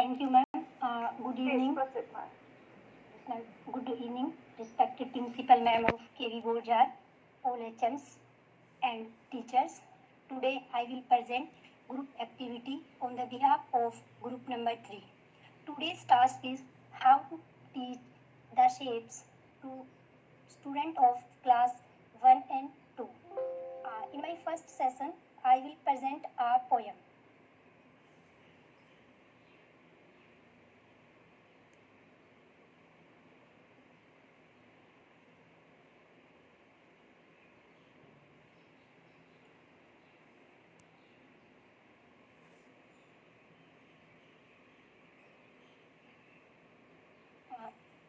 Thank you, ma'am. Good evening. Good evening, respected principal ma'am of KV Borjar, all HMs and teachers. Today I will present group activity on the behalf of group number 3. Today's task is how to teach the shapes to student of class 1 and 2. In my first session, I will present a poem.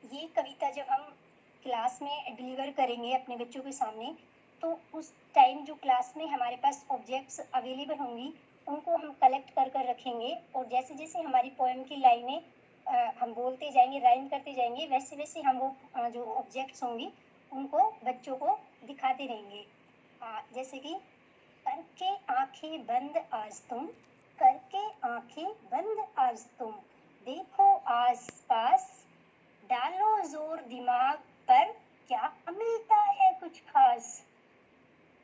ये कविता जब हम class में deliver करेंगे अपने बच्चों के सामने, तो उस टाइम जो क्लास में हमारे पास ऑब्जेक्ट्स अवेलेबल होंगी उनको हम कलेक्ट कर कर रखेंगे, और जैसे जैसे हमारी पोएम की लाइनें हम बोलते जाएंगे, राइम करते जाएंगे, वैसे वैसे हम वो जो ऑब्जेक्ट्स होंगी उनको बच्चों को दिखाते रहेंगे। जैसे कि करके आंखें बंद आज तुम, करके आंखें बंद आज तुम, देखो आस पास, डालो जोर दिमाग पर, क्या मिलता है कुछ खास।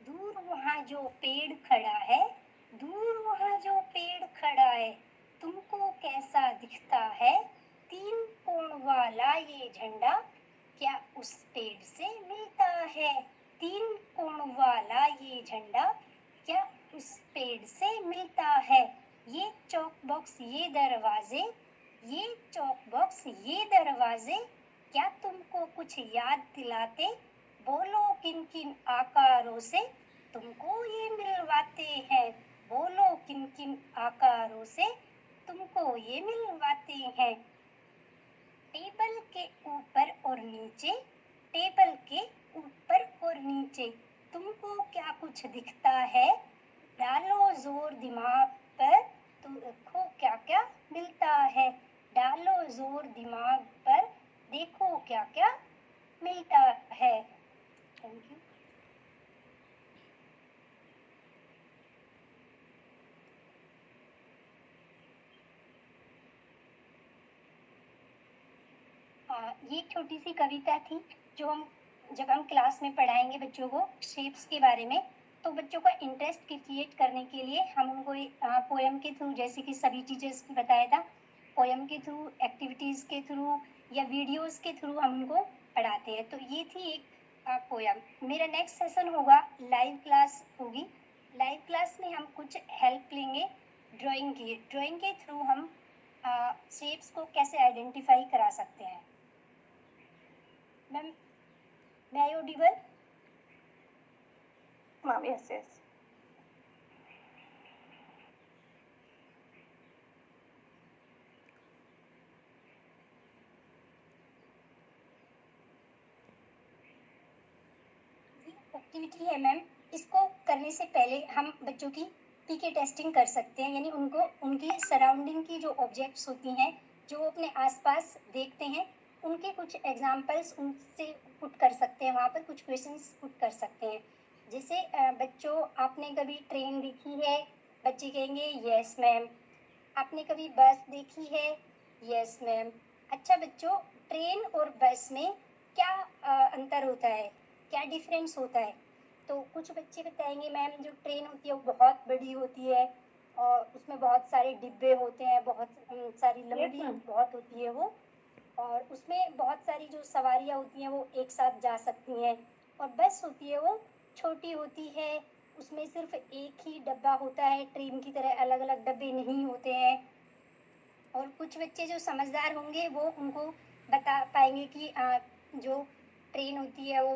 दूर वहाँ जो पेड़ खड़ा है, दूर वहाँ जो पेड़ खड़ा है, तुमको कैसा दिखता है, 3 कोण वाला ये झंडा, क्या उस पेड़ से मिलता है। 3 कोण वाला ये झंडा, क्या उस पेड़ से मिलता है। ये चौक बॉक्स ये दरवाजे, ये चौक बॉक्स ये दरवाजे, क्या तुमको कुछ याद दिलाते, बोलो किन किन आकारों से तुमको ये मिलवाते हैं, बोलो किन किन आकारों से तुमको ये मिलवाते हैं। टेबल के ऊपर और नीचे, टेबल के ऊपर और नीचे, तुमको क्या कुछ दिखता है, डालो जोर दिमाग पर, तुमको क्या क्या मिलता है। डालो जोर दिमाग पर, देखो क्या क्या मिलता है। Thank you. ये छोटी सी कविता थी जो जब हम क्लास में पढ़ाएंगे बच्चों को शेप्स के बारे में, तो बच्चों का इंटरेस्ट क्रिएट करने के लिए हम उनको पोएम के थ्रू, जैसे कि सभी टीचर्स ने बताया था, पोएम के थ्रू, एक्टिविटीज़ के थ्रू या वीडियोस के थ्रू हम उनको पढ़ाते हैं। तो ये थी एक पोएम। मेरा नेक्स्ट सेशन होगा, लाइव क्लास होगी। लाइव क्लास में हम कुछ हेल्प लेंगे ड्राइंग की। ड्राइंग के थ्रू हम शेप्स को कैसे आइडेंटिफाई करा सकते हैं। मैम, मैं I audible? Ma'am, yes. Activity है मैम, इसको करने से पहले हम बच्चों की पीके टेस्टिंग कर सकते हैं, यानी उनको उनकी सराउंडिंग की जो ऑब्जेक्ट्स होती हैं, जो अपने आसपास देखते हैं, उनके कुछ एग्जाम्पल्स उनसे पुट कर सकते हैं, वहाँ पर कुछ क्वेश्चंस पुट कर सकते हैं। जैसे बच्चों, आपने कभी ट्रेन देखी है? बच्चे कहेंगे यस मैम। आपने कभी बस देखी है? Yes ma'am. अच्छा बच्चों, ट्रेन और बस में क्या अंतर होता है, क्या डिफरेंस होता है? तो कुछ बच्चे बताएंगे मैम, जो ट्रेन होती है वो बहुत बड़ी होती है और उसमें बहुत सारे डिब्बे होते हैं, बहुत सारी लंबी बहुत होती है वो, और उसमें बहुत सारी जो सवारियाँ होती हैं वो एक साथ जा सकती हैं। और बस होती है वो छोटी होती है, उसमें सिर्फ एक ही डब्बा होता है, ट्रेन की तरह अलग अलग डब्बे नहीं होते हैं। और कुछ बच्चे जो समझदार होंगे वो उनको बता पाएंगे कि जो ट्रेन होती है वो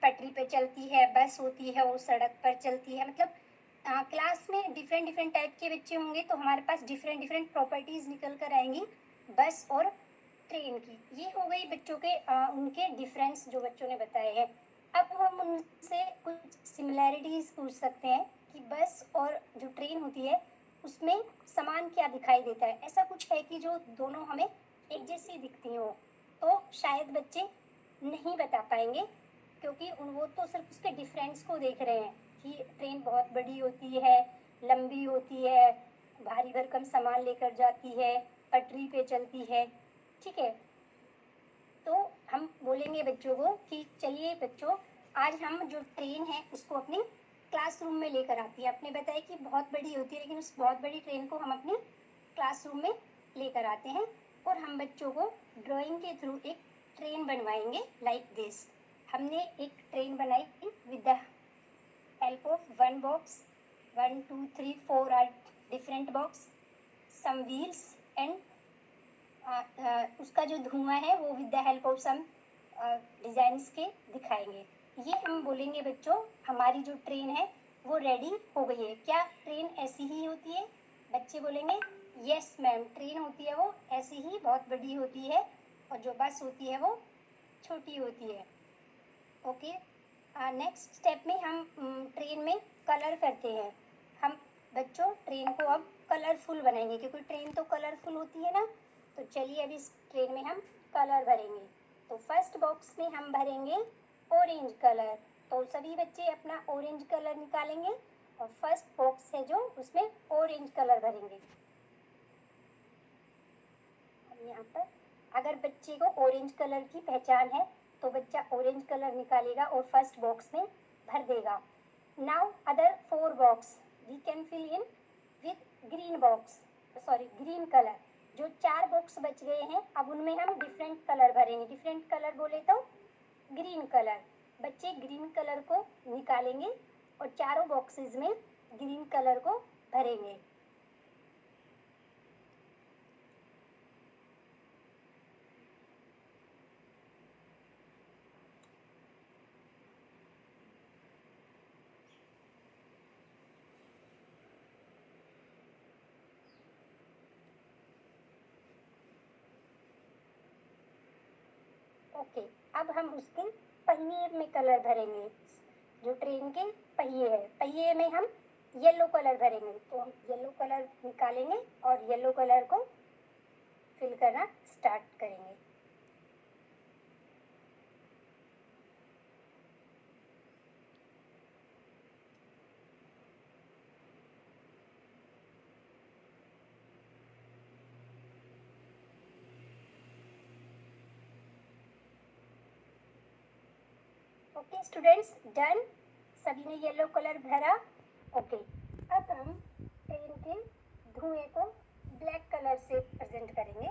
पटरी पर चलती है, बस होती है वो सड़क पर चलती है। मतलब क्लास में डिफरेंट टाइप के बच्चे होंगे तो हमारे पास डिफरेंट प्रॉपर्टीज निकल कर आएंगी बस और ट्रेन की। ये हो गई बच्चों के उनके डिफरेंस जो बच्चों ने बताए हैं। अब हम उनसे कुछ सिमिलैरिटीज पूछ सकते हैं कि बस और जो ट्रेन होती है उसमें समान क्या दिखाई देता है। ऐसा कुछ है कि जो दोनों हमें एक जैसी दिखती हो, तो शायद बच्चे नहीं बता पाएंगे, क्योंकि वो तो सिर्फ उसके डिफरेंस को देख रहे हैं कि ट्रेन बहुत बड़ी होती है, लंबी होती है, भारी भरकम सामान लेकर जाती है, पटरी पे चलती है, ठीक है। तो हम बोलेंगे बच्चों को कि चलिए बच्चों, आज हम जो ट्रेन है उसको अपने क्लासरूम में लेकर आती है। आपने बताया कि बहुत बड़ी होती है, लेकिन उस बहुत बड़ी ट्रेन को हम अपने क्लासरूम में लेकर आते हैं और हम बच्चों को ड्राइंग के थ्रू एक ट्रेन बनवाएंगे लाइक दिस। हमने एक ट्रेन बनाई with the help of one box, 1 2 3 4 are different box, some wheels and उसका जो धुआं है वो with the help of some designs के दिखाएंगे। ये हम बोलेंगे बच्चों हमारी जो ट्रेन है वो रेडी हो गई है। क्या ट्रेन ऐसी ही होती है? बच्चे बोलेंगे यस मैम, ट्रेन होती है वो ऐसी ही, बहुत बड़ी होती है, और जो बस होती है वो छोटी होती है। ओके, नेक्स्ट स्टेप में हम ट्रेन में कलर करते हैं। हम बच्चों ट्रेन को अब कलरफुल बनाएंगे, क्योंकि ट्रेन तो कलरफुल होती है ना। तो चलिए अब इस ट्रेन में हम कलर भरेंगे। तो फर्स्ट बॉक्स में हम भरेंगे ऑरेंज कलर। तो सभी बच्चे अपना ऑरेंज कलर निकालेंगे और फर्स्ट बॉक्स है जो उसमें ऑरेंज कलर भरेंगे। अब यहाँ पर अगर बच्चे को ऑरेंज कलर की पहचान है तो बच्चा ऑरेंज कलर निकालेगा और फर्स्ट बॉक्स में भर देगा। Now other 4 box we can fill in with green box, sorry green colour. जो 4 बॉक्स बच गए हैं अब उनमें हम डिफरेंट कलर भरेंगे। डिफरेंट कलर बोले तो ग्रीन कलर। बच्चे ग्रीन कलर को निकालेंगे और चारों बॉक्सेस में ग्रीन कलर को भरेंगे। ओके, अब हम उसके पहिए में कलर भरेंगे। जो ट्रेन के पहिए है, पहिए में हम येलो कलर भरेंगे। तो हम येलो कलर निकालेंगे और येलो कलर को फिल करना स्टार्ट करेंगे। ओके स्टूडेंट्स, डन, सभी ने येलो कलर भरा। ओके, अब हम ट्रेन के धुएं को ब्लैक कलर से प्रेजेंट करेंगे।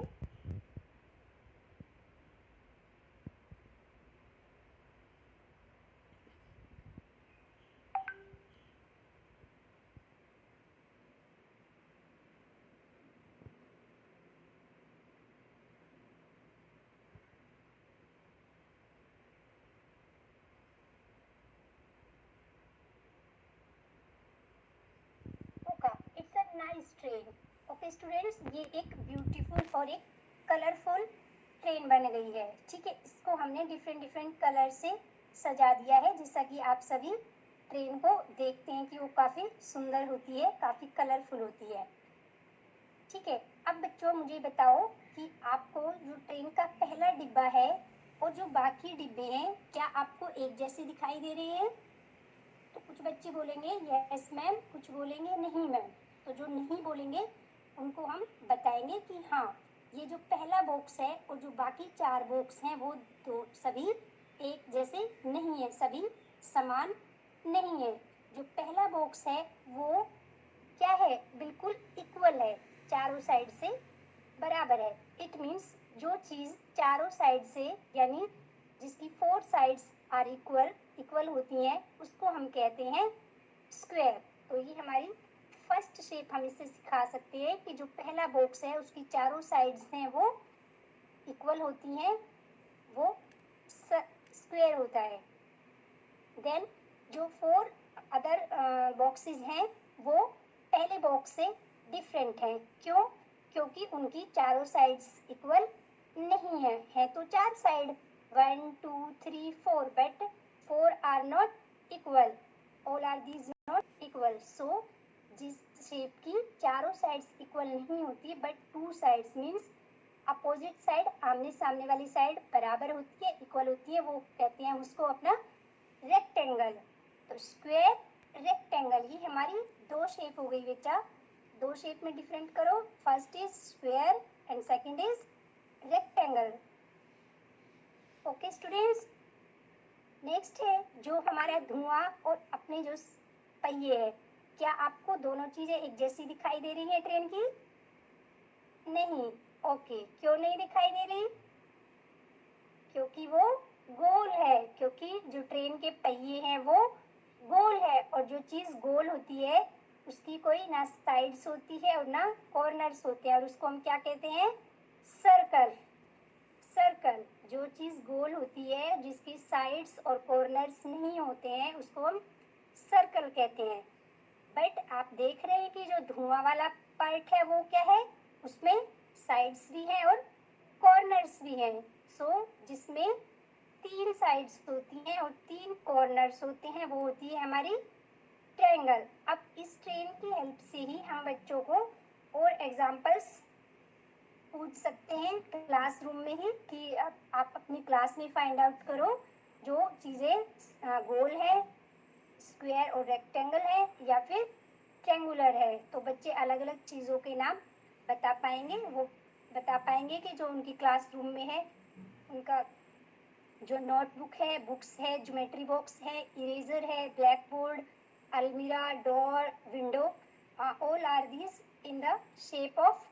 It's a nice train. Okay students, ये एक ब्यूटीफुल और एक कलरफुल ट्रेन बन गई है। ठीक है, इसको हमने डिफरेंट कलर से सजा दिया है, जैसा कि आप सभी ट्रेन को देखते हैं कि वो काफ़ी सुंदर होती है, काफ़ी कलरफुल होती है। ठीक है, अब बच्चों मुझे बताओ कि आपको जो ट्रेन का पहला डिब्बा है और जो बाकी डिब्बे हैं क्या आपको एक जैसे दिखाई दे रहे हैं? तो कुछ बच्चे बोलेंगे यस मैम, कुछ बोलेंगे नहीं मैम। तो जो नहीं बोलेंगे उनको हम बताएंगे कि हाँ, ये जो पहला बॉक्स है और जो बाकी 4 बॉक्स हैं वो दो सभी एक जैसे नहीं है, सभी समान नहीं है। जो पहला बॉक्स है वो क्या है, बिल्कुल इक्वल है, चारों साइड से बराबर है। इट मीन्स जो चीज़ चारों साइड से यानी जिसकी 4 साइड्स आर इक्वल होती हैं उसको हम कहते हैं स्क्वायर। तो ये हमारी फर्स्ट शेप हम इससे सिखा सकते हैं कि जो पहला बॉक्स है उसकी चारों साइड्स हैं वो इक्वल होती हैं, वो स्क्वायर होता है। देन जो 4 अदर बॉक्सेस हैं वो पहले बॉक्स से डिफरेंट हैं। क्यों? क्योंकि उनकी चारों साइड्स इक्वल नहीं है तो 4 side 1 2 3 4, but 4 are not equal, all are these not equal. So जिस शेप की चारों साइड्स इक्वल नहीं होती but 2 sides means opposite side, आमने सामने वाली साइड बराबर होती है, इक्वल होती है, वो कहते हैं उसको अपना रेक्टेंगल। तो स्क्वायर, रेक्टेंगल, ये हमारी 2 शेप हो गई बेटा। 2 शेप में डिफरेंट करो। First is square and second is rectangle. Okay students, next है जो हमारा धुआं और अपने जो पहिए है, क्या आपको दोनों चीजें एक जैसी दिखाई दे रही है ट्रेन की? नहीं। ओके, क्यों नहीं दिखाई दे रही? क्योंकि वो गोल है, क्योंकि जो ट्रेन के पहिए हैं वो गोल है, और जो चीज गोल होती है उसकी कोई ना साइड्स होती है और ना कॉर्नर्स होते हैं, और उसको हम क्या कहते हैं? सर्कल। सर्कल, जो चीज गोल होती है जिसकी साइड्स और कॉर्नर्स नहीं होते हैं उसको हम सर्कल कहते हैं। बट आप देख रहे हैं कि जो धुआं वाला पार्ट है वो क्या है, उसमें साइड्स भी हैं और कॉर्नर्स भी हैं। सो जिसमें 3 साइड्स होती हैं और 3 कॉर्नर्स होते हैं, वो होती है हमारी ट्रायंगल। अब इस ट्रेन की हेल्प से ही हम बच्चों को और एग्जांपल्स पूछ सकते हैं क्लासरूम में ही, कि आप अपनी क्लास में फाइंड आउट करो जो चीज़ें गोल है, स्क्वायर और रेक्टेंगल है या फिर ट्रायंगुलर है, तो बच्चे अलग अलग चीज़ों के नाम बता पाएंगे। वो बता पाएंगे कि जो उनकी क्लासरूम में है, उनका जो नोटबुक है, बुक्स है, ज्योमेट्री बॉक्स है, इरेजर है, ब्लैक बोर्ड, अलमीरा, door, window, all are these in the shape of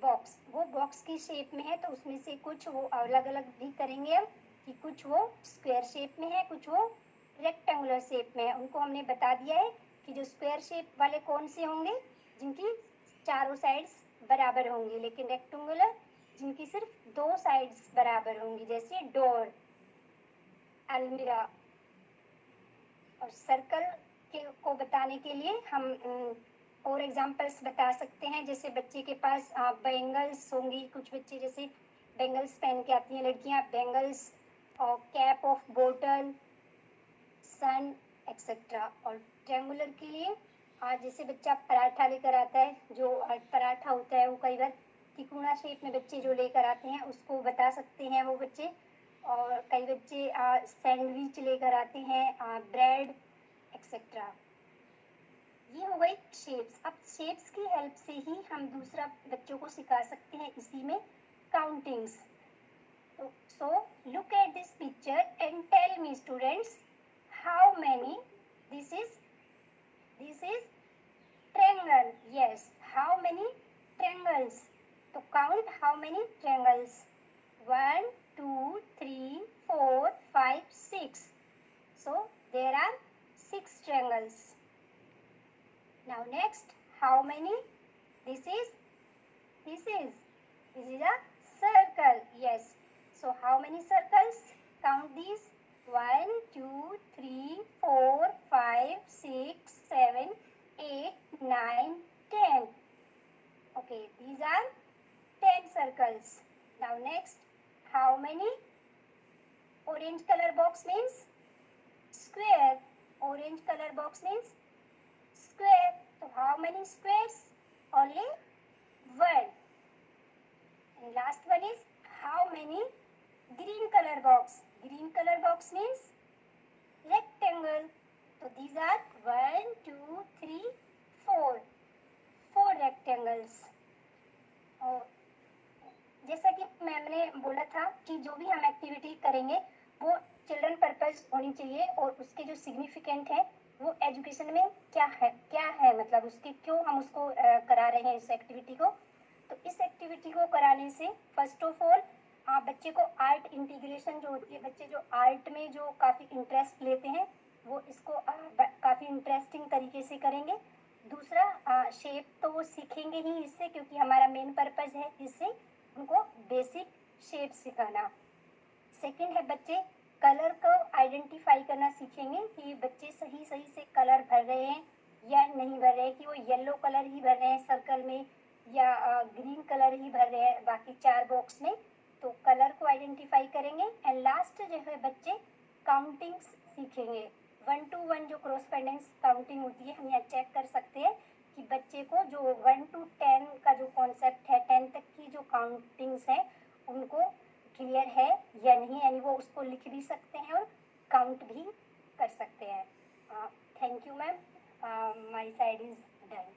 box. वो बॉक्स की शेप में है, तो उसमें से कुछ वो अलग अलग भी करेंगे हम, कि कुछ वो स्क्वायर शेप में है, कुछ वो रेक्टेंगुलर शेप में है। उनको हमने बता दिया है कि जो स्क्वायर शेप वाले कौन से होंगे, जिनकी चारों साइड्स बराबर होंगी, लेकिन रेक्टेंगुलर जिनकी सिर्फ 2 साइड्स बराबर होंगी, जैसे डोर, अलमीरा। और सर्कल को बताने के लिए हम और एग्जांपल्स बता सकते हैं, जैसे बच्चे के पास बैंगल्स होंगी, कुछ बच्चे जैसे बैंगल्स पहन के आती हैं लड़कियां, बैंगल्स और cap of bottle, sun etcetera. और ट्रायंगुलर के लिए जैसे बच्चा पराठा लेकर आता है, जो पराठा होता है वो कई बार तिकोना शेप में बच्चे जो लेकर आते हैं उसको बता सकते हैं वो बच्चे। और कई बच्चे सैंडविच लेकर आते हैं, ब्रेड एक्सेट्रा। ये हो गई शेप्स। अब शेप्स की हेल्प से ही हम दूसरा बच्चों को सिखा सकते हैं इसी में countings. So look at this picture and tell me students, how many, this is triangle. Yes, how many triangles? To count how many triangles? 1 2 3 4 5 6. So there are 6 triangles. Now next, how many? This is a circle. Yes. So how many circles? Count these. 1 2 3 4 5 6 7 8 9 10. Okay, these are 10 circles. Now next, how many? Orange color box means square. Orange color box means square. So how many squares? Only 1. And last one is how many? Green color box. Green color box means rectangle. So these are 1 2 3 4. 4 rectangles. और जैसा कि ma'am ने बोला था कि जो भी हम एक्टिविटी करेंगे वो चिल्ड्रन पर्पस होनी चाहिए, और उसके जो सिग्निफिकेंट है वो एजुकेशन में क्या है मतलब उसके क्यों हम उसको करा रहे हैं इस एक्टिविटी को। तो इस एक्टिविटी को कराने से फर्स्ट ऑफ ऑल बच्चे को आर्ट इंटीग्रेशन जो होती है, बच्चे जो आर्ट में जो काफ़ी इंटरेस्ट लेते हैं वो इसको काफ़ी इंटरेस्टिंग तरीके से करेंगे। दूसरा, शेप तो वो सीखेंगे ही इससे, क्योंकि हमारा मेन पर्पस है इससे उनको बेसिक शेप सिखाना। सेकंड है बच्चे कलर को आइडेंटिफाई करना सीखेंगे कि बच्चे सही से कलर भर रहे हैं या नहीं भर रहे हैं, कि वो येलो कलर ही भर रहे हैं सर्कल में या ग्रीन कलर ही भर रहे हैं बाकी 4 बॉक्स में। तो कलर को आइडेंटिफाई करेंगे। एंड लास्ट जो है बच्चे काउंटिंग्स सीखेंगे। 1 to 1 जो क्रॉसपेंडेंस काउंटिंग होती है, हम यहाँ चेक कर सकते हैं कि बच्चे को जो 1 to 10 का जो कॉन्सेप्ट है, 10 तक की जो काउंटिंग्स है उनको क्लियर है या नहीं, यानी वो उसको लिख भी सकते हैं और काउंट भी कर सकते हैं। Thank you ma'am, my side is done.